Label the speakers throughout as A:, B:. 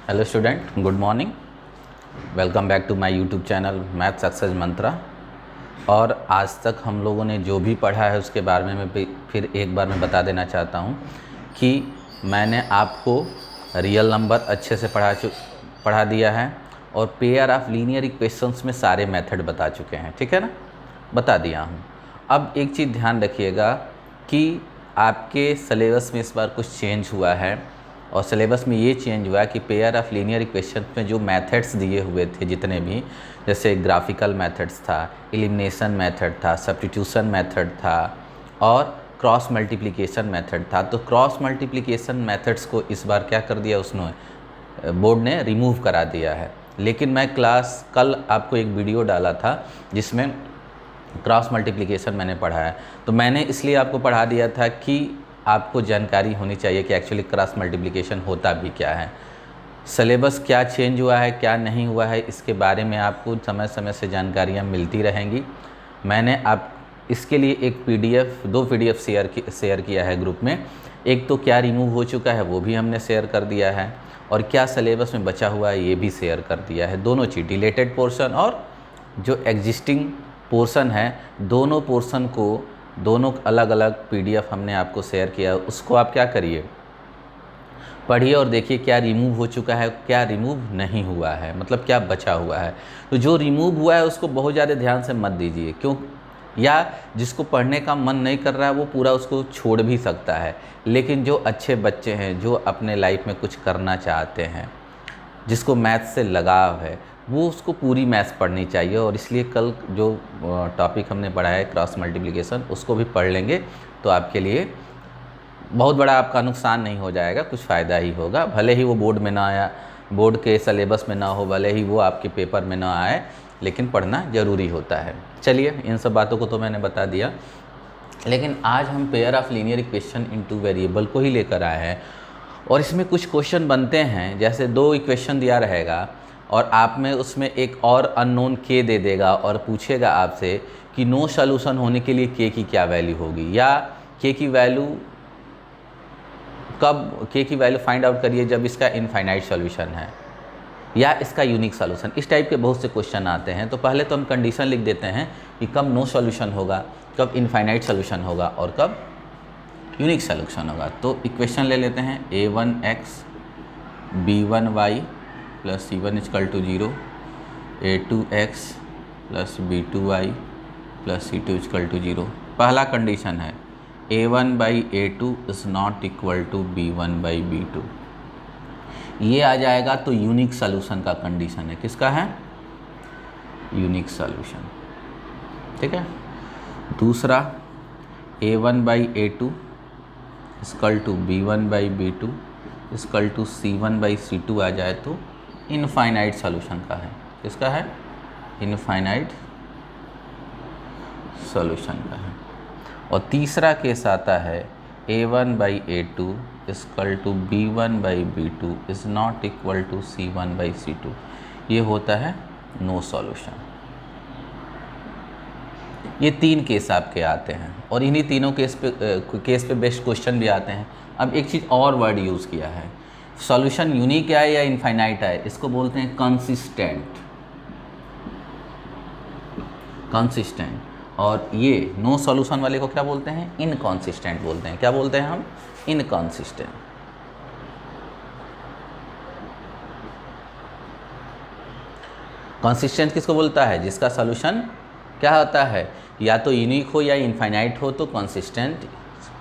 A: Hello student, good morning. Welcome back to my YouTube channel math success Mantra. और आज तक हम लोगों ने जो भी पढ़ा है उसके बारे में फिर एक बार मैं बता देना चाहता हूँ कि मैंने आपको रियल नंबर अच्छे से पढ़ा दिया है और पेयर ऑफ लीनियर इक्वेशंस में सारे मेथड बता चुके हैं, ठीक है ना, बता दिया हूँ। अब एक चीज़ ध्यान रखिएगा कि आपके सिलेबस में इस बार कुछ चेंज हुआ है और सिलेबस में ये चेंज हुआ कि पेयर ऑफ लीनियर इक्वेशन में जो मेथड्स दिए हुए थे जितने भी, जैसे ग्राफिकल मेथड्स था, एलिमिनेशन मेथड था, सब्स्टिट्यूशन मेथड था और क्रॉस मल्टीप्लिकेशन मेथड था। तो क्रॉस मल्टीप्लिकेशन मेथड्स को इस बार क्या कर दिया, उसने बोर्ड ने रिमूव करा दिया है। लेकिन मैं कल आपको एक वीडियो डाला था जिसमें क्रॉस मल्टीप्लिकेशन मैंने पढ़ा है, तो मैंने इसलिए आपको पढ़ा दिया था कि आपको जानकारी होनी चाहिए कि एक्चुअली क्रॉस मल्टीप्लिकेशन होता भी क्या है। सिलेबस क्या चेंज हुआ है, क्या नहीं हुआ है, इसके बारे में आपको समय समय से जानकारियाँ मिलती रहेंगी। मैंने आप इसके लिए एक दो पीडीएफ शेयर किया है ग्रुप में। एक तो क्या रिमूव हो चुका है वो भी हमने शेयर कर दिया है और क्या सिलेबस में बचा हुआ है ये भी शेयर कर दिया है। दोनों चीज़, डिलीटेड पोर्शन और जो एग्जिस्टिंग पोर्शन है, दोनों पोर्शन को दोनों अलग अलग पीडीएफ हमने आपको शेयर किया। उसको आप क्या करिए, पढ़िए और देखिए क्या रिमूव हो चुका है, क्या रिमूव नहीं हुआ है, मतलब क्या बचा हुआ है। तो जो रिमूव हुआ है उसको बहुत ज़्यादा ध्यान से मत दीजिए, क्यों, या जिसको पढ़ने का मन नहीं कर रहा है वो पूरा उसको छोड़ भी सकता है। लेकिन जो अच्छे बच्चे हैं, जो अपने लाइफ में कुछ करना चाहते हैं, जिसको मैथ से लगाव है, वो उसको पूरी मैथ्स पढ़नी चाहिए। और इसलिए कल जो टॉपिक हमने पढ़ा है क्रॉस मल्टीप्लिकेशन, उसको भी पढ़ लेंगे तो आपके लिए बहुत बड़ा आपका नुकसान नहीं हो जाएगा, कुछ फ़ायदा ही होगा। भले ही वो बोर्ड में ना आया, बोर्ड के सिलेबस में ना हो, भले ही वो आपके पेपर में ना आए, लेकिन पढ़ना ज़रूरी होता है। चलिए, इन सब बातों को तो मैंने बता दिया, लेकिन आज हम pair of linear equation into variable को ही लेकर आए हैं। और इसमें कुछ क्वेश्चन बनते हैं, जैसे दो इक्वेशन दिया रहेगा और आप में उसमें एक और अननोन के दे देगा और पूछेगा आपसे कि नो सॉल्यूशन होने के लिए के की क्या वैल्यू होगी, या के की वैल्यू कब, के की वैल्यू फाइंड आउट करिए जब इसका इनफाइनाइट सॉल्यूशन है, या इसका यूनिक सॉल्यूशन। इस टाइप के बहुत से क्वेश्चन आते हैं। तो पहले तो हम कंडीशन लिख देते हैं कि कब नो सॉल्यूशन होगा, कब इनफाइनाइट सॉल्यूशन होगा और कब यूनिक सॉल्यूशन होगा। तो इक्वेशन ले लेते हैं, a1x b1y plus c1 = 0, a2x plus b2y plus c2 = 0। पहला कंडीशन है a1/a2 is not equal to b1/b2। ये आ जाएगा तो यूनिक सॉल्यूशन का कंडीशन है। किसका है? यूनिक सॉल्यूशन, ठीक है। दूसरा a1/a2 equal to b1/b2 equal to c1/c2 आ जाए तो इनफाइनाइट सॉल्यूशन का है। किसका है? इनफाइनाइट सॉल्यूशन का है। और तीसरा केस आता है a1/a2 equal to b1/b2 is not equal to c1/c2। ये होता है नो सॉल्यूशन। ये तीन केस आपके आते हैं और इन्हीं तीनों केस पे बेस्ट क्वेश्चन भी आते हैं। अब एक चीज़ और वर्ड यूज़ किया है, सॉल्यूशन यूनिक है या इनफाइनाइट है, इसको बोलते हैं कंसिस्टेंट। कंसिस्टेंट। और ये नो सॉल्यूशन वाले को क्या बोलते हैं? इनकॉन्सिस्टेंट बोलते हैं। क्या बोलते हैं हम? इनकॉन्सिस्टेंट। कंसिस्टेंट किसको बोलता है? जिसका सॉल्यूशन क्या होता है, या तो यूनिक हो या इनफाइनाइट हो, तो consistent.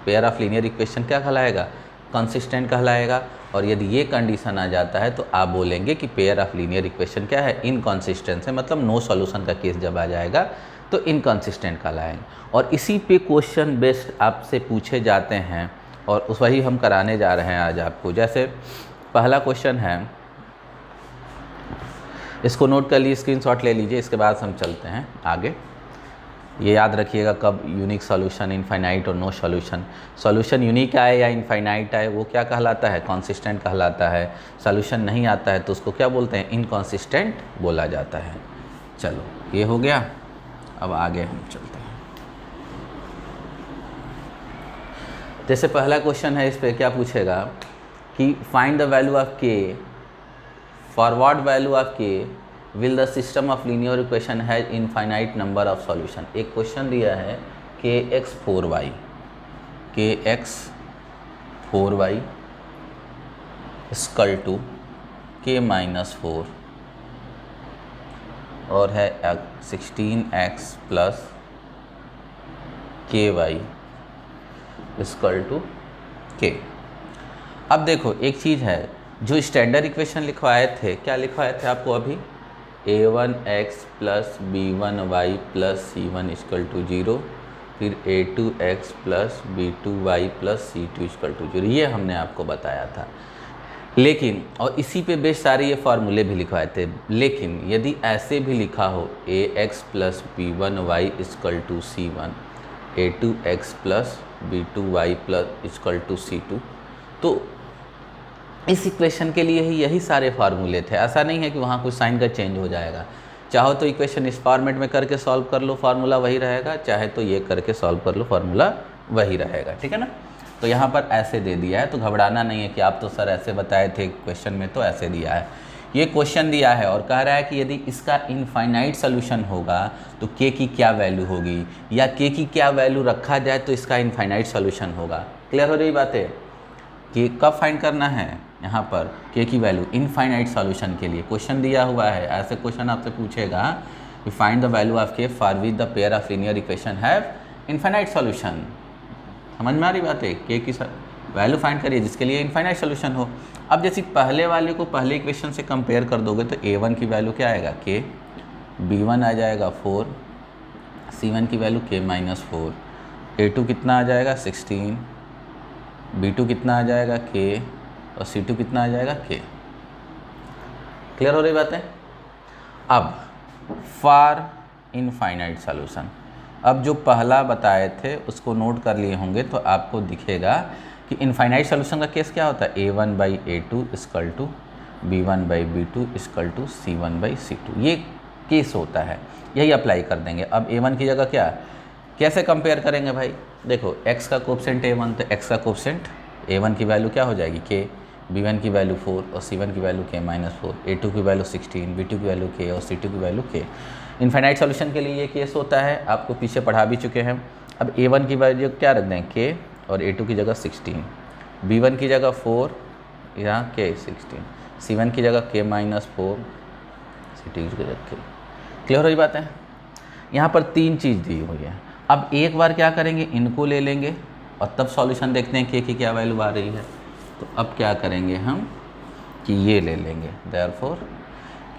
A: Pair of linear equation क्या कहलाएगा? कंसिस्टेंट कहलाएगा। और यदि ये कंडीशन आ जाता है तो आप बोलेंगे कि पेयर ऑफ लीनियर इक्वेशन क्या है? इनकॉन्सिस्टेंट है, मतलब नो सॉल्यूशन का केस जब आ जाएगा तो इनकॉन्सिस्टेंट कहलाएंगे। और इसी पे क्वेश्चन बेस्ड आपसे पूछे जाते हैं और उस वही हम कराने जा रहे हैं आज आपको। जैसे पहला क्वेश्चन है, इसको नोट कर लीजिए, स्क्रीनशॉट ले लीजिए, इसके बाद हम चलते हैं आगे। ये याद रखिएगा कब यूनिक सॉल्यूशन, इनफाइनाइट और नो सॉल्यूशन। सॉल्यूशन यूनिक आए या इनफाइनाइट आए वो क्या कहलाता है? कंसिस्टेंट कहलाता है। सॉल्यूशन नहीं आता है तो उसको क्या बोलते हैं? इनकंसिस्टेंट बोला जाता है। चलो, ये हो गया। अब आगे हम चलते हैं। जैसे पहला क्वेश्चन है, इस पर क्या पूछेगा कि फाइंड द वैल्यू ऑफ के फॉर व्हाट वैल्यू ऑफ के will the system of linear equation has infinite number of solution. एक क्वेश्चन दिया है के एक्स 4y इक्वल टू के -4 और है 16x प्लस के वाई इक्वल टू के। अब देखो एक चीज़ है, जो स्टैंडर्ड इक्वेशन लिखवाए थे, क्या लिखवाए थे आपको अभी, a1x plus b1y plus c1 equal to 0, फिर a2x plus b2y plus c2 equal to 0, ये हमने आपको बताया था। लेकिन और इसी पे बेस सारे ये फार्मूले भी लिखवाए थे। लेकिन यदि ऐसे भी लिखा हो ax plus b1y equal to c1, a2x plus b2y plus equal to c2, तो इस इक्वेशन के लिए ही यही सारे फार्मूले थे। ऐसा नहीं है कि वहाँ कुछ साइन का चेंज हो जाएगा। चाहो तो इक्वेशन इस फॉर्मेट में करके सॉल्व कर लो, फार्मूला वही रहेगा, चाहे तो ये करके सॉल्व कर लो, फार्मूला वही रहेगा। ठीक है ना। तो यहाँ पर ऐसे दे दिया है, तो घबराना नहीं है कि आप तो सर ऐसे बताए थे क्वेश्चन में, तो ऐसे दिया है। ये क्वेश्चन दिया है और कह रहा है कि यदि इसका इनफाइनाइट सोल्यूशन होगा तो के की क्या वैल्यू होगी, या के की क्या वैल्यू रखा जाए तो इसका इनफाइनाइट सोल्यूशन होगा। क्लियर हो रही बात है कि कब फाइंड करना है यहाँ पर के की वैल्यू, इनफाइनाइट सॉल्यूशन के लिए क्वेश्चन दिया हुआ है। ऐसे क्वेश्चन आपसे पूछेगा कि फाइंड द वैल्यू ऑफ के for which the pair of linear equation have infinite solution. समझ में आ रही बात है, के की वैल्यू फाइंड करिए जिसके लिए इनफाइनाइट सॉल्यूशन हो। अब जैसे पहले वाले को पहले इक्वेशन से कंपेयर कर दोगे तो a1 की वैल्यू क्या आएगा के, b1 आ जाएगा 4, c1 की वैल्यू के -4, a2 कितना आ जाएगा 16, b2 कितना आ जाएगा के, और c2 कितना आ जाएगा के। क्लियर हो रही बात है। अब फॉर इनफाइनाइट सॉल्यूशन, अब जो पहला बताए थे उसको नोट कर लिए होंगे तो आपको दिखेगा कि इनफाइनाइट सॉल्यूशन का केस क्या होता है, a1/a2 equal to b1/b2 equal to c1/c2, ये केस होता है। यही अप्लाई कर देंगे। अब a1 की जगह क्या, कैसे कंपेयर करेंगे भाई, देखो x का कोएफिशिएंट a1, तो x का कोएफिशिएंट a1 की वैल्यू क्या हो जाएगी k, b1 की वैल्यू 4 और c1 की वैल्यू k -4, a2 की वैल्यू 16, b2 की वैल्यू k और c2 की वैल्यू k। इनफाइनाइट सॉल्यूशन के लिए ये केस होता है, आपको पीछे पढ़ा भी चुके हैं। अब a1 की वैल्यू क्या रख दें k, और a2 की जगह 16, b1 की जगह 4, यहाँ k 16, c1 की जगह k -4, c2 की जगह k। क्लियर हो रही बात है। यहाँ पर तीन चीज़ दी हुई है। अब एक बार क्या करेंगे, इनको ले लेंगे और तब सॉल्यूशन देखते हैं k की क्या वैल्यू आ रही है। तो अब क्या करेंगे हम कि ये ले लेंगे, therefore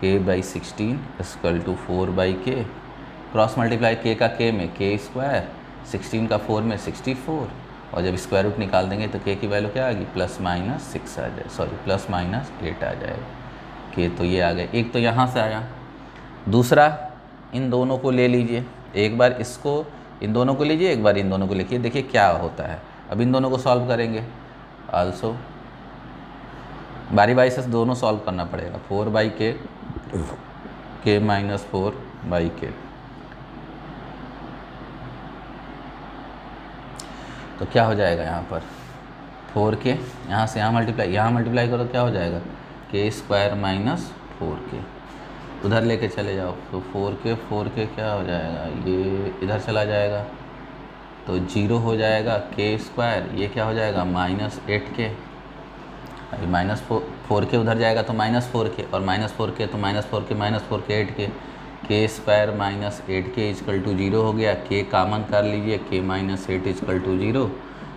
A: k/16 equal to 4/k, cross multiply k का k में k², 16 का 4 में 64, और जब स्क्वायर रूट निकाल देंगे तो k की वैल्यू क्या आ गई, +-6 आ जाए, सॉरी +-8 आ जाएगा। k तो ये आ गए, एक तो यहाँ से आया, दूसरा इन दोनों को ले लीजिए, एक बार इसको इन दोनों को लीजिए, एक बार इन दोनों को लिखिए, देखिए क्या होता है। अब इन दोनों को सॉल्व करेंगे, आल्सो बारी बारी से दोनों सॉल्व करना पड़ेगा, 4/k, k -4/k। तो क्या हो जाएगा यहाँ पर 4k, यहाँ से यहाँ मल्टीप्लाई करो, क्या हो जाएगा k² -4k, उधर लेके चले जाओ तो 4k क्या हो जाएगा, ये इधर चला जाएगा तो 0 हो जाएगा, k², ये क्या हो जाएगा -8k, अभी -4k उधर जाएगा तो -4k, और -4k तो -4k 8k, k² -8k equal to 0 हो गया। k कामन कर लीजिए, k -8 इक्वल टू 0,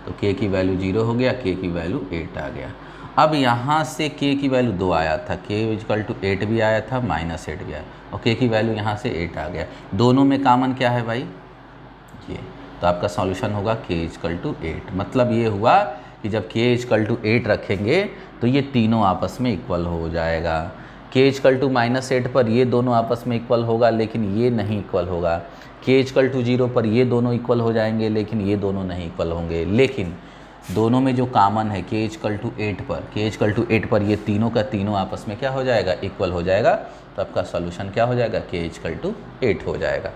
A: तो k की वैल्यू 0 हो गया, k की वैल्यू 8 आ गया। अब यहाँ से k की वैल्यू 2 आया था, k इक्वल टू 8 भी आया था, -8 भी आया, और k की वैल्यू यहाँ से 8 आ गया। दोनों में कामन क्या है भाई, ये, तो आपका सॉल्यूशन होगा k इक्वल टू 8। मतलब ये हुआ कि जब k इक्वल टू 8 रखेंगे तो ये तीनों आपस में इक्वल हो जाएगा। k इक्वल टू -8 पर ये दोनों आपस में इक्वल होगा, लेकिन ये नहीं इक्वल होगा। k इक्वल टू 0 पर ये दोनों इक्वल हो जाएंगे, लेकिन ये दोनों नहीं इक्वल होंगे। लेकिन दोनों में जो कामन है k इक्वल टू 8 पर ये तीनों का तीनों आपस में क्या हो जाएगा, इक्वल हो जाएगा। तो आपका सॉल्यूशन क्या हो जाएगा, k इक्वल टू 8 हो जाएगा।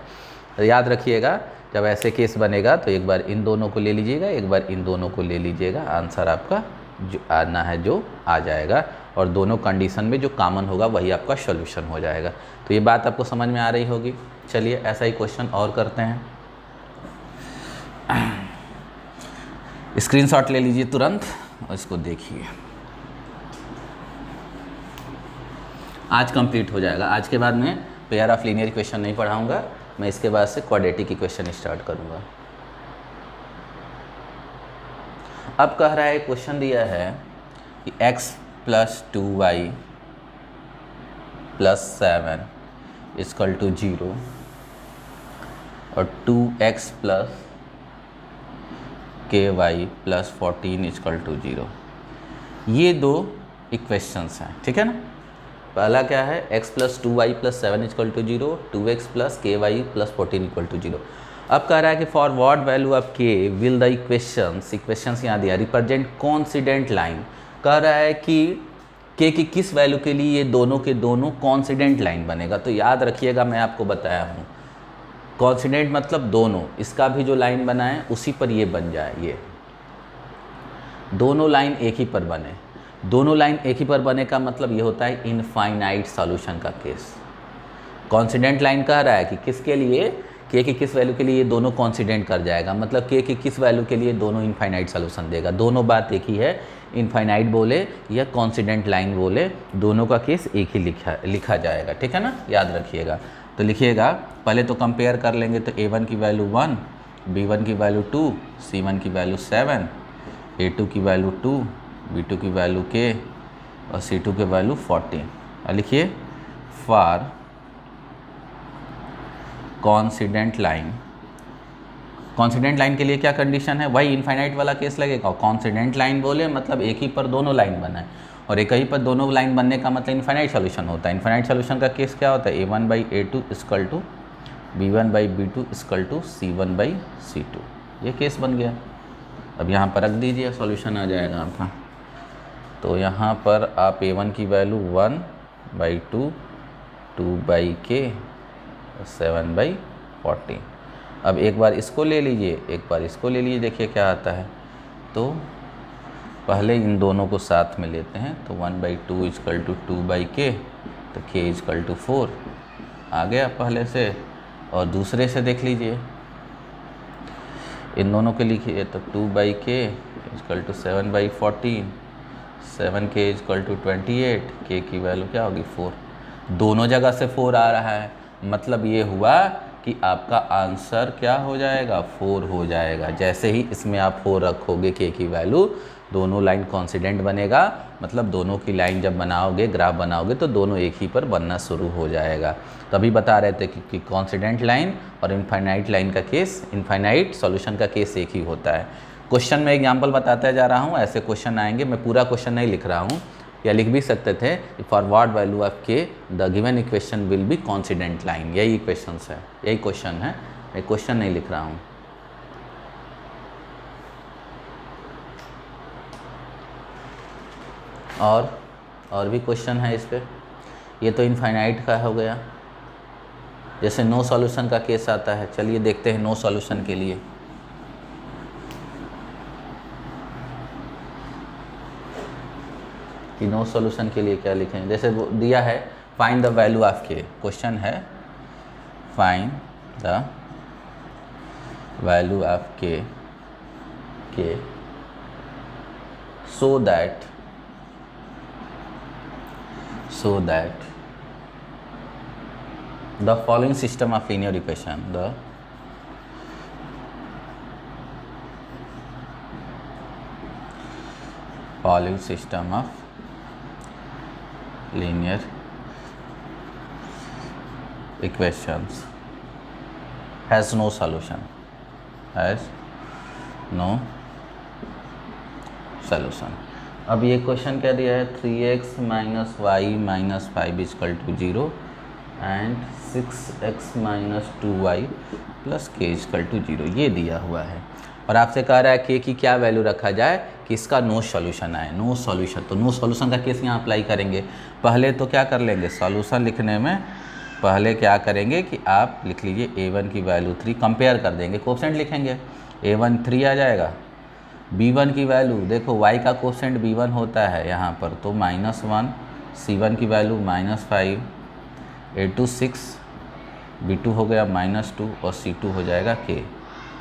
A: तो याद रखिएगा, जब ऐसे केस बनेगा तो एक बार इन दोनों को ले लीजिएगा, एक बार इन दोनों को ले लीजिएगा, आंसर आपका जो आना है जो आ जाएगा। और दोनों कंडीशन में जो कॉमन होगा वही आपका सॉल्यूशन हो जाएगा। तो ये बात आपको समझ में आ रही होगी। चलिए ऐसा ही क्वेश्चन और करते हैं। स्क्रीनशॉट ले लीजिए तुरंत और इसको देखिए। आज कंप्लीट हो जाएगा। आज के बाद मैं पेयर ऑफ लीनियर इक्वेशन नहीं पढ़ाऊंगा, मैं इसके बाद से क्वाड्रेटिक इक्वेशन स्टार्ट करूंगा। अब कह रहा है, क्वेश्चन दिया है कि x + 2y + 7 = 0 और 2x + ky + 14 = 0। ये दो इक्वेशंस हैं, ठीक है ना। पहला क्या है, x + 2y + 7 = 0, 2x + ky + 14 = 0। अब कह रहा है कि for what value of k will the equations यहाँ दिया रिप्रेजेंट कॉन्सिडेंट लाइन। कह रहा है कि k की किस वैल्यू के लिए ये दोनों के दोनों कॉन्सिडेंट लाइन बनेगा। तो याद रखिएगा, मैं आपको बताया हूँ कॉन्सिडेंट मतलब दोनों, इसका भी जो लाइन बना है उसी पर ये बन जाए। ये दोनों लाइन एक ही पर बने, दोनों लाइन एक ही पर बने का मतलब ये होता है इनफाइनाइट सॉल्यूशन का केस। कॉन्सिडेंट लाइन कह रहा है कि किसके लिए, k की किस वैल्यू के लिए ये दोनों कॉन्सिडेंट कर जाएगा, मतलब k की किस वैल्यू के लिए दोनों इनफाइनाइट सॉल्यूशन देगा। दोनों बात एक ही है, इनफाइनाइट बोले या कॉन्सिडेंट लाइन बोले, दोनों का केस एक ही लिखा जाएगा, ठीक है ना। याद रखिएगा। तो लिखिएगा, पहले तो कंपेयर कर लेंगे। तो a1 की वैल्यू 1, b1 की वैल्यू 2, c1 की वैल्यू 7, a2 की वैल्यू 2, b2 की वैल्यू k और c2 की वैल्यू 14। और लिखिए for coincident line. Coincident line के लिए क्या कंडीशन है, वही इनफाइनाइट वाला केस लगेगा। कॉन्सिडेंट लाइन बोले मतलब एक ही पर दोनों लाइन बना है, और एक ही पर दोनों लाइन बनने का मतलब इनफाइनाइट सॉल्यूशन होता है। इनफाइनाइट सॉल्यूशन का केस क्या होता है, a1/a2 = b1/b2 = c1/c2। ये केस बन गया। अब यहाँ पर रख दीजिए, सॉल्यूशन आ जाएगा आपका। तो यहाँ पर आप a1 की वैल्यू 1/2, 2/k, 7/14। अब एक बार इसको ले लीजिए, एक बार इसको ले लीजिए, देखिए क्या आता है। तो पहले इन दोनों को साथ में लेते हैं। तो 1/2 = 2/k, तो k = 4 आ गया पहले से। और दूसरे से देख लीजिए, इन दोनों के लिखिए। तो 2/k = 7/14, 7k = 28, k की वैल्यू क्या होगी 4। दोनों जगह से 4 आ रहा है, मतलब ये हुआ कि आपका आंसर क्या हो जाएगा, 4 हो जाएगा। जैसे ही इसमें आप 4 रखोगे k की वैल्यू, दोनों लाइन कॉन्सिडेंट बनेगा, मतलब दोनों की लाइन जब बनाओगे, ग्राफ बनाओगे, तो दोनों एक ही पर बनना शुरू हो जाएगा। तभी बता रहे थे कि कॉन्सिडेंट लाइन और इनफाइनाइट लाइन का केस, इनफाइनाइट सॉल्यूशन का केस एक ही होता है। क्वेश्चन में एग्जाम्पल बताता जा रहा हूँ, ऐसे क्वेश्चन आएंगे। मैं पूरा क्वेश्चन नहीं लिख रहा हूँ, या लिख भी सकते थे, for what value of k the given equation will be coincident line. यही इक्वेशन है, यही क्वेश्चन है, एक क्वेश्चन नहीं लिख रहा हूँ। और भी क्वेश्चन है इस पे। ये तो इनफाइनाइट का हो गया, जैसे नो सॉल्यूशन का केस आता है। चलिए देखते हैं नो सॉल्यूशन के लिए। कि नो सॉल्यूशन के लिए क्या लिखें, जैसे वो दिया है find the value of k। Question है find the value of k so that the following system of linear equation, the following system of linear equations has no solution, has no solution। अब ये question क्या दिया है, 3x - y - 5 = 0 and 6x - 2y + k = 0, ये दिया हुआ है। और आपसे कह रहा है k की क्या वैल्यू रखा जाए कि इसका नो सॉल्यूशन आए। नो सॉल्यूशन, तो नो सॉल्यूशन का केस यहाँ अप्लाई करेंगे। पहले तो क्या कर लेंगे, सॉल्यूशन लिखने में पहले क्या करेंगे कि आप लिख लीजिए a1 की वैल्यू 3, कंपेयर कर देंगे, कोफिशिएंट लिखेंगे। a1 3 आ जाएगा, b1 की वैल्यू देखो, y का कोसेंट b1 होता है यहाँ पर, तो -1, c1 की वैल्यू -5, a2 6, b2 हो गया -2 और c2 हो जाएगा k।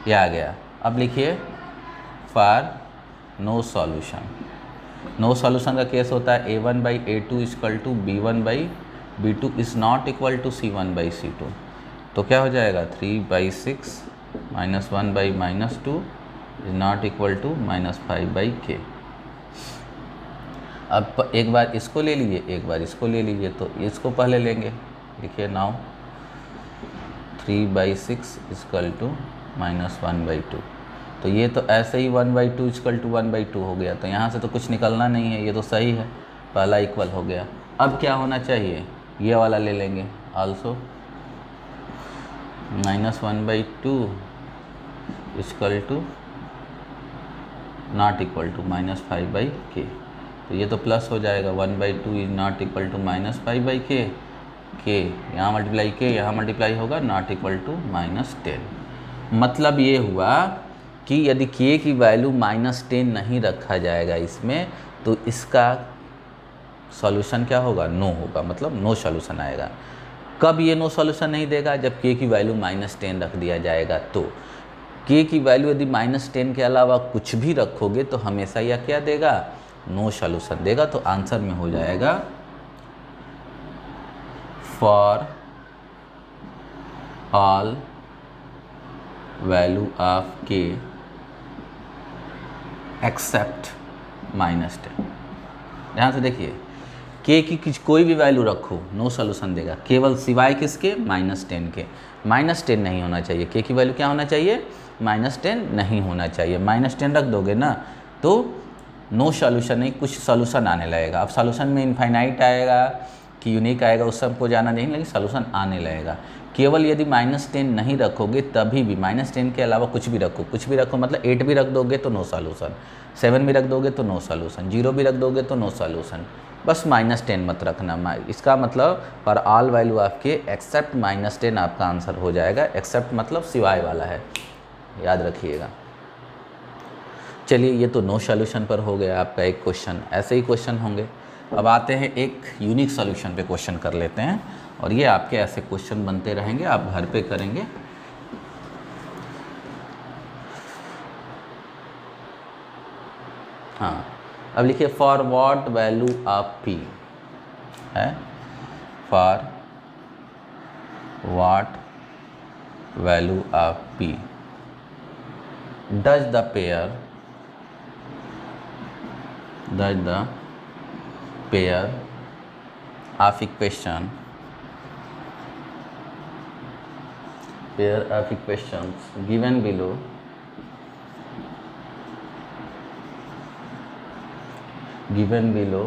A: ये आ गया। अब लिखिए for no solution. No solution का केस होता है a1/a2 equal to b1/b2 is not equal to c1/c2। तो क्या हो जाएगा 3/6 -1/-2 is not equal to -5/k। अब एक बार इसको ले लीजिए, एक बार इसको ले लीजिए, तो इसको पहले लेंगे। लिखिए नाउ 3/6 इक्वल टू -1/2। तो ये तो ऐसे ही 1/2 इक्वल टू 1/2 हो गया, तो यहाँ से तो कुछ निकलना नहीं है, ये तो सही है, पहला इक्वल हो गया। अब क्या होना चाहिए, ये वाला ले लेंगे also, -1/2 equal to not equal to -5/k। तो ये तो प्लस हो जाएगा, 1/2 is not equal to -5/k, k यहाँ मल्टीप्लाई k यहाँ मल्टीप्लाई होगा, नॉट इक्वल टू -10। मतलब ये हुआ कि यदि k की वैल्यू -10 नहीं रखा जाएगा इसमें, तो इसका सॉल्यूशन क्या होगा, नो होगा, मतलब नो सॉल्यूशन आएगा। कब ये नो सॉल्यूशन नहीं देगा, जब k की वैल्यू -10 रख दिया जाएगा। तो k की वैल्यू यदि -10 के अलावा कुछ भी रखोगे तो हमेशा यह क्या देगा, नो सॉल्यूशन देगा। तो आंसर में हो जाएगा for all value of k except -10। ध्यान से देखिए, k की कोई भी वैल्यू रखो नो सॉल्यूशन देगा, केवल सिवाय किसके, -10 के। -10 नहीं होना चाहिए, k की वैल्यू क्या होना चाहिए, -10 नहीं होना चाहिए। -10 रख दोगे ना तो नो सॉल्यूशन नहीं, कुछ सॉल्यूशन आने लगेगा। अब सॉल्यूशन में इनफाइनाइट आएगा कि यूनिक आएगा, उस सबको जाना नहीं, लेकिन सॉल्यूशन आने लगेगा। केवल यदि -10 नहीं रखोगे तभी भी, -10 के अलावा कुछ भी रखो, कुछ भी रखो मतलब 8 भी रख दोगे तो नो सॉल्यूशन, 7 भी रख दोगे तो नो सॉल्यूशन, 0 भी रख दोगे तो नो सॉल्यूशन, बस -10 मत रखना। इसका मतलब फॉर ऑल वैल्यू ऑफ के एक्सेप्ट -10 आपका आंसर हो जाएगा। एक्सेप्ट मतलब सिवाय वाला है, याद रखिएगा। चलिए, ये तो नो सॉल्यूशन पर हो गया आपका एक क्वेश्चन। ऐसे ही क्वेश्चन होंगे। अब आते हैं एक यूनिक सॉल्यूशन पे क्वेश्चन कर लेते हैं, और ये आपके ऐसे क्वेश्चन बनते रहेंगे, आप घर पे करेंगे। हाँ, अब लिखिए for what value of p है, for what value of p does the pair of equations given below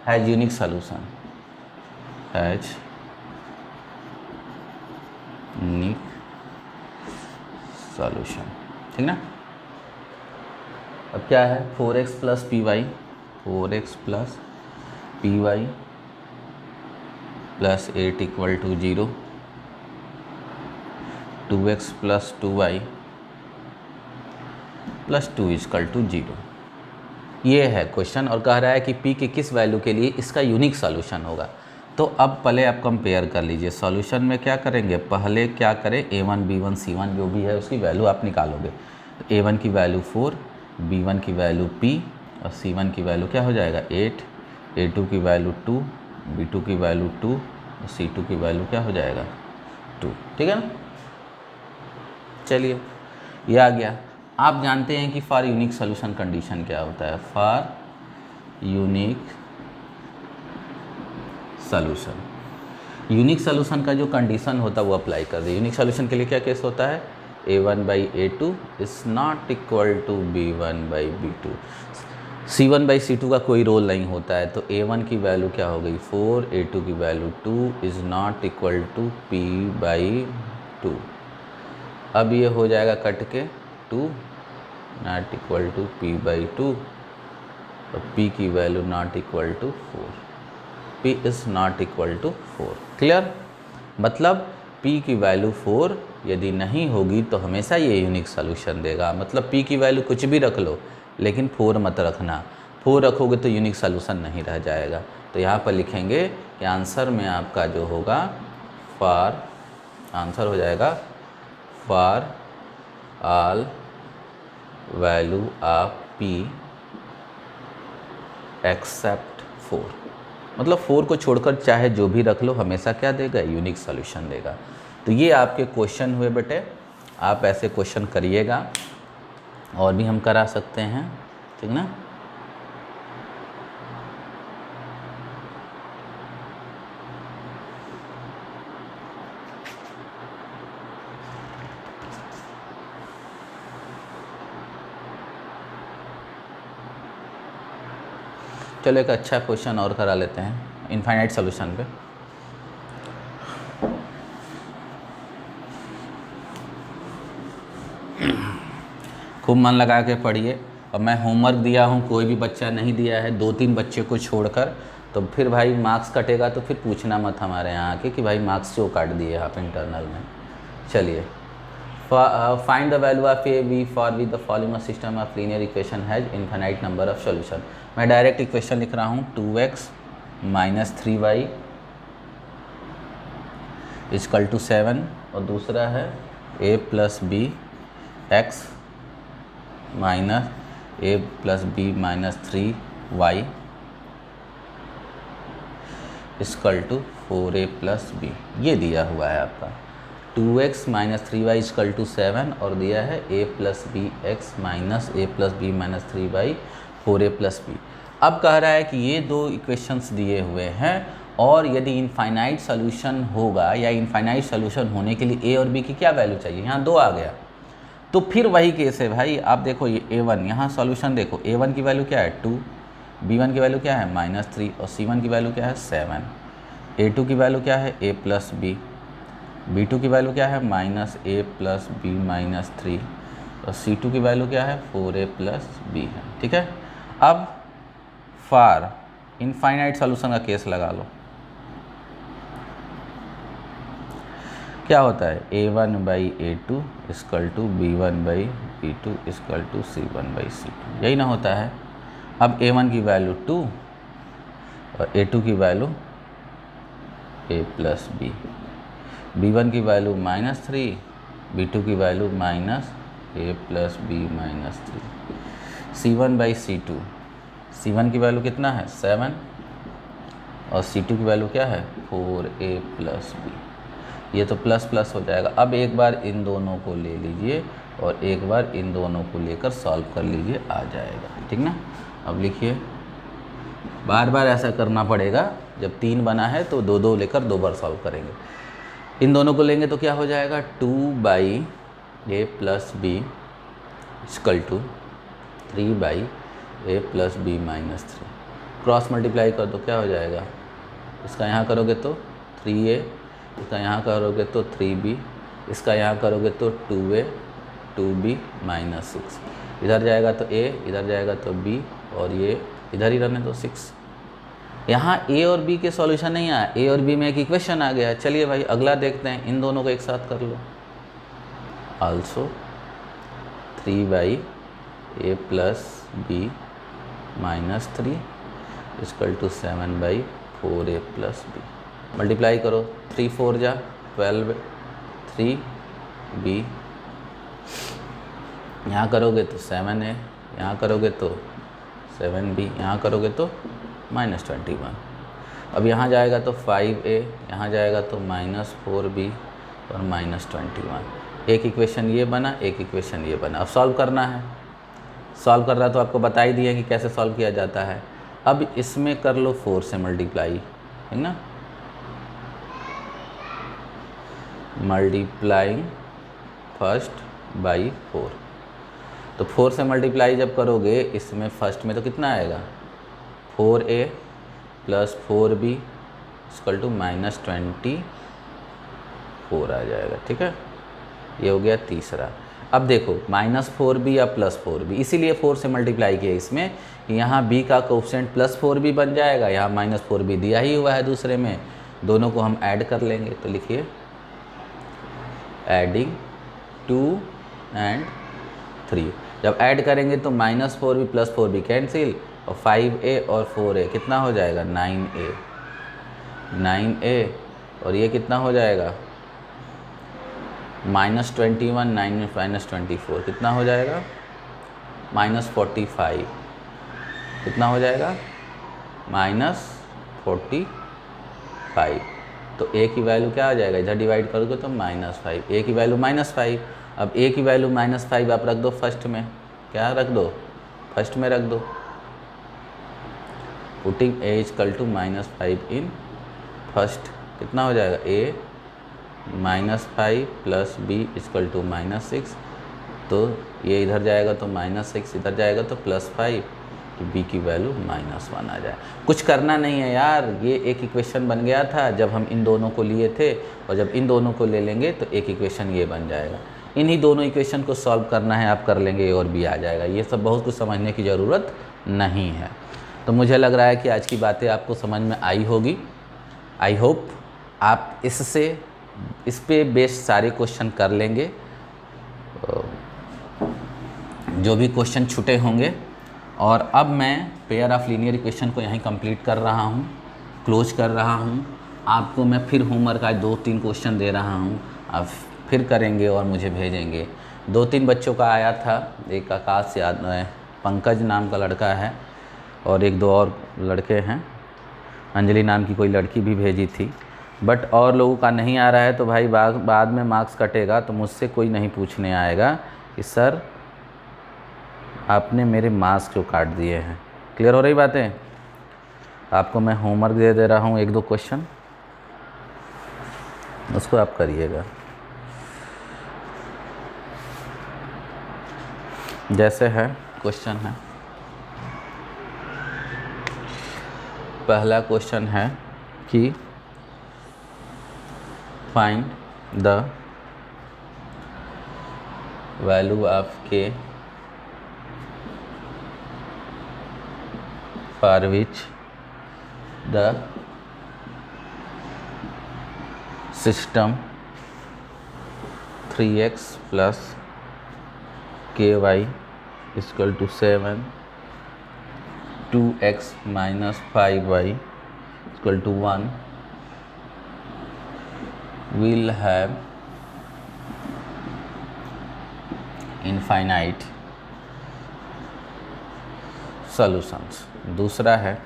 A: has unique solution, ठीक ना। अब क्या है, 4x plus P Y plus 8 equal to 0, 2x plus 2y plus 2 equal to 0। ये है question, और कह रहा है कि p के किस वैल्यू के लिए इसका यूनिक सॉल्यूशन होगा। तो अब पहले आप कंपेयर कर लीजिए। सॉल्यूशन में क्या करेंगे, पहले क्या करें, a1 b1 c1 जो भी है उसकी वैल्यू आप निकालोगे। तो a1 की वैल्यू 4, b1 की वैल्यू p और c1 की वैल्यू क्या हो जाएगा 8, a2 की वैल्यू 2, b2 की वैल्यू 2 और c2 की वैल्यू क्या हो जाएगा 2। ठीक है ना। चलिए, ये आ गया। आप जानते हैं कि फॉर यूनिक सॉल्यूशन कंडीशन क्या होता है, for unique solution. Unique solution का जो कंडीशन होता है वो अप्लाई कर दे। यूनिक सॉल्यूशन के लिए क्या केस होता है, a1/a2 is not equal to b1/b2, c1/c2 का कोई रोल नहीं होता है। तो a1 की वैल्यू क्या हो गई 4, a2 की value 2 is not equal to p/2। अब ये हो जाएगा कट के 2 नॉट इक्वल टू p/2 और p की value not equal to 4, p is not equal to 4। Clear, मतलब p की वैल्यू 4 यदि नहीं होगी तो हमेशा ये यूनिक सोल्यूशन देगा। मतलब p की वैल्यू कुछ भी रख लो, लेकिन 4 मत रखना। 4 रखोगे तो यूनिक सोल्यूशन नहीं रह जाएगा। तो यहाँ पर लिखेंगे कि आंसर में आपका जो होगा आंसर हो जाएगा for all value of p except 4। मतलब 4 को छोड़कर चाहे जो भी रख लो, हमेशा क्या देगा, यूनिक सोल्यूशन देगा। तो ये आपके क्वेश्चन हुए बेटे, आप ऐसे क्वेश्चन करिएगा, और भी हम करा सकते हैं, ठीक ना। चलो एक अच्छा क्वेश्चन और करा लेते हैं इनफाइनाइट सॉल्यूशन पे। खूब मन लगा के पढ़िए। और मैं होमवर्क दिया हूँ, कोई भी बच्चा नहीं दिया है, 2-3 बच्चे को छोड़कर, तो फिर भाई मार्क्स कटेगा तो फिर पूछना मत हमारे यहाँ आके कि भाई मार्क्स क्यों काट दिए आप इंटरनल में। चलिए, find the value of A V for V the following system of linear equation has infinite number of solution. मैं डायरेक्ट इक्वेशन लिख रहा हूँ 2x - 3y = 7, और दूसरा है a + b x - a + b - 3y = 4a + b। ये दिया हुआ है आपका 2x - 3y = 7, और दिया है a + bx - a + b - 3y 4a + b। अब कह रहा है कि ये दो इक्वेशंस दिए हुए हैं, और यदि इनफाइनाइट सॉल्यूशन होगा, या इनफाइनाइट सॉल्यूशन होने के लिए a और b की क्या वैल्यू चाहिए, यहाँ 2 आ गया, तो फिर वही केस है भाई। आप देखो ये a1, यहाँ सॉल्यूशन देखो, a1 की वैल्यू क्या है 2, b1 की वैल्यू क्या है -3, और c1 की वैल्यू क्या है 7, a2 की वैल्यू क्या है a + b, b2 की वैल्यू क्या है -a + b - 3, और c2 की वैल्यू क्या है 4a + b है, ठीक है। अब फॉर इनफाइनाइट सॉल्यूशन का केस लगा लो। क्या होता है a1/a2 = b1/b2 = c1/c2, यही ना होता है। अब a1 की वैल्यू 2 और a2 की वैल्यू a + b, b1 की वैल्यू -3, b2 की value -a + b - 3, c1/c2, c1 की वैल्यू कितना है 7, और c2 की वैल्यू क्या है 4a + b। ये तो प्लस प्लस हो जाएगा। अब एक बार इन दोनों को ले लीजिए, और एक बार इन दोनों को लेकर सॉल्व कर लीजिए, आ जाएगा, ठीक ना। अब लिखिए, बार बार ऐसा करना पड़ेगा। जब 3 बना है तो 2 लेकर 2 बार सॉल्व करेंगे। इन दोनों को लेंगे तो क्या हो जाएगा 2/a + b = 3/a + b - 3। Cross multiply कर दो, क्या हो जाएगा, इसका यहाँ करोगे तो 3a, इसका यहाँ करोगे तो 3b, इसका यहाँ करोगे तो 2a 2b - 6, इधर जाएगा तो a, इधर जाएगा तो b, और ये इधर ही रहने दो 6। यहाँ a और b के सॉल्यूशन नहीं आया, a और b में एक इक्वेशन आ गया। चलिए भाई अगला देखते हैं, इन दोनों को एक साथ कर लो। Also 3/a + b - 3 = 7/4a + b। Multiply करो, 3 4 जा 12, 3b, यहाँ करोगे तो 7a, यहाँ करोगे तो 7b, यहाँ करोगे तो -21। अब यहाँ जाएगा तो 5a, यहाँ जाएगा तो -4b और -21। एक इक्वेशन ये बना, एक इक्वेशन ये बना। अब सॉल्व करना है। सॉल्व कर रहा तो आपको बता ही दिया कि कैसे सॉल्व किया जाता है। अब इसमें कर लो 4 से मल्टीप्लाई, है ना। मल्टीप्लाइंग फर्स्ट बाई 4, तो 4 से मल्टीप्लाई जब करोगे इसमें फर्स्ट में तो कितना आएगा 4a + 4b = -24 आ जाएगा, ठीक है। ये हो गया तीसरा। अब देखो -4b या +4b, इसीलिए 4 से मल्टीप्लाई किया इसमें, यहाँ b का कोएफिशिएंट +4b बन जाएगा, यहाँ -4b दिया ही हुआ है दूसरे में, दोनों को हम ऐड कर लेंगे। तो लिखिए एडिंग 2 एंड 3। जब ऐड करेंगे तो -4b + 4b कैंसिल, और 5a और 4a कितना हो जाएगा 9a, और ये कितना हो जाएगा -21, 9 -24 कितना हो जाएगा -45, कितना हो जाएगा -45। तो a की वैल्यू क्या आ जाएगा, इधर डिवाइड करोगे तो -5, a की वैल्यू -5। अब a की वैल्यू -5 आप रख दो फर्स्ट में, क्या रख दो फर्स्ट में रख दो, putting a equal to -5 in first, कितना हो जाएगा a -5 + b इक्वल टू -6। तो ये इधर जाएगा तो -6, इधर जाएगा तो +5, तो b की वैल्यू -1 आ जाए। कुछ करना नहीं है यार, ये एक इक्वेशन बन गया था जब हम इन दोनों को लिए थे, और जब इन दोनों को ले लेंगे तो एक इक्वेशन ये बन जाएगा। इन्हीं दोनों इक्वेशन को सॉल्व करना है, आप कर लेंगे और भी आ जाएगा। ये सब बहुत कुछ समझने की ज़रूरत नहीं है। तो मुझे लग रहा है कि आज की बातें आपको समझ में आई होगी। आई होप आप इस पे बेस्ड सारे क्वेश्चन कर लेंगे, जो भी क्वेश्चन छूटे होंगे। और अब मैं पेयर ऑफ लीनियर इक्वेशन को यहीं कंप्लीट कर रहा हूँ, क्लोज कर रहा हूँ। आपको मैं फिर होमवर्क आज 2-3 क्वेश्चन दे रहा हूँ, आप फिर करेंगे और मुझे भेजेंगे। 2-3 बच्चों का आया था, एक आकाश याद है, पंकज नाम का लड़का है, और 1-2 और लड़के हैं, अंजलि नाम की कोई लड़की भी भेजी थी, बट और लोगों का नहीं आ रहा है। तो भाई बाद में मार्क्स कटेगा तो मुझसे कोई नहीं पूछने आएगा कि सर आपने मेरे मार्क्स क्यों काट दिए हैं। क्लियर हो रही बातें? आपको मैं होमवर्क दे रहा हूँ 1-2 क्वेश्चन, उसको आप करिएगा। जैसे है क्वेश्चन है, पहला क्वेश्चन है कि find the value of k for which the system 3x plus ky equal to 7, 2x minus 5y equal to 1 will have infinite solutions। दूसरा है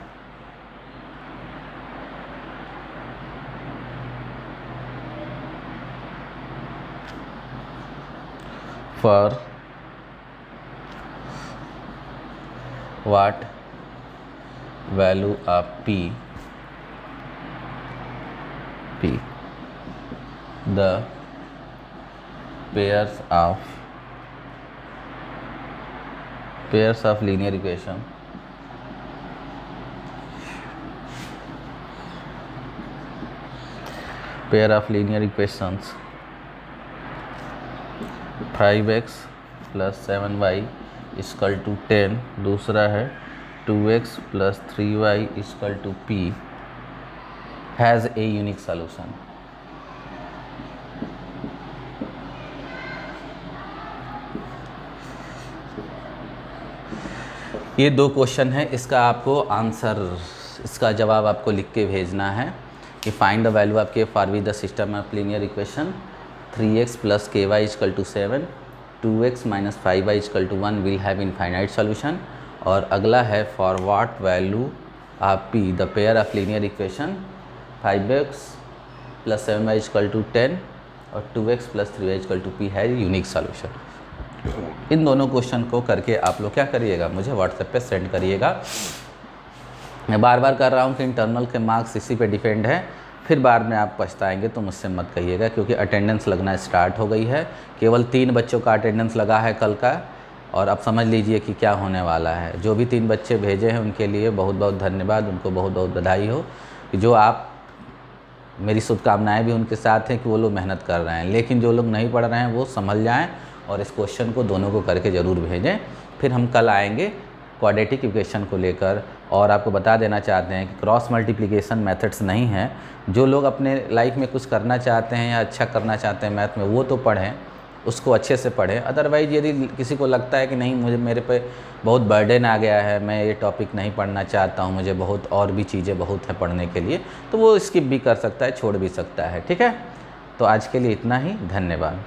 A: for what value of p the pairs of linear equation pair of linear equations 5x plus 7y equal to 10, दूसरा है 2x plus 3y equal to p has a unique solution। ये 2 question है, इसका आपको answer, इसका जवाब आपको लिख के भेजना है कि find the value of k for with the system of linear equation 3x plus ky equal to 7, 2x minus 5y equal to 1 will have infinite solution। और अगला है for what value of p the pair of linear equation 5x plus 7y equal to 10 और 2x plus 3y equal to p है unique solution. इन दोनों question को करके आप लोग क्या करिएगा, मुझे व्हाट्सएप पे सेंड करिएगा। मैं बार बार कर रहा हूँ कि इंटरनल के मार्क्स इसी पे डिपेंड है, फिर बाद में आप पछताएंगे तो मुझसे मत कहिएगा, क्योंकि अटेंडेंस लगना स्टार्ट हो गई है। केवल 3 बच्चों का अटेंडेंस लगा है कल का, और अब समझ लीजिए कि क्या होने वाला है। जो भी 3 बच्चे भेजे हैं उनके लिए बहुत बहुत धन्यवाद, उनको बहुत बहुत बधाई हो कि जो आप, मेरी शुभकामनाएँ भी उनके साथ हैं कि वो लोग मेहनत कर रहे हैं। लेकिन जो लोग नहीं पढ़ रहे हैं वो संभल जाएँ और इस क्वेश्चन को दोनों को करके ज़रूर भेजें। फिर हम कल आएँगे क्वाड्रेटिक इक्वेशन को लेकर, और आपको बता देना चाहते हैं कि क्रॉस मल्टीप्लिकेशन मेथड्स नहीं हैं। जो लोग अपने लाइफ में कुछ करना चाहते हैं या अच्छा करना चाहते हैं मैथ में, वो तो पढ़ें, उसको अच्छे से पढ़ें। अदरवाइज़ यदि किसी को लगता है कि नहीं, मुझे मेरे पे बहुत बर्डन आ गया है, मैं ये टॉपिक नहीं पढ़ना चाहता हूँ, मुझे बहुत और भी चीज़ें बहुत हैं पढ़ने के लिए, तो वो स्किप भी कर सकता है, छोड़ भी सकता है। ठीक है, तो आज के लिए इतना ही। धन्यवाद।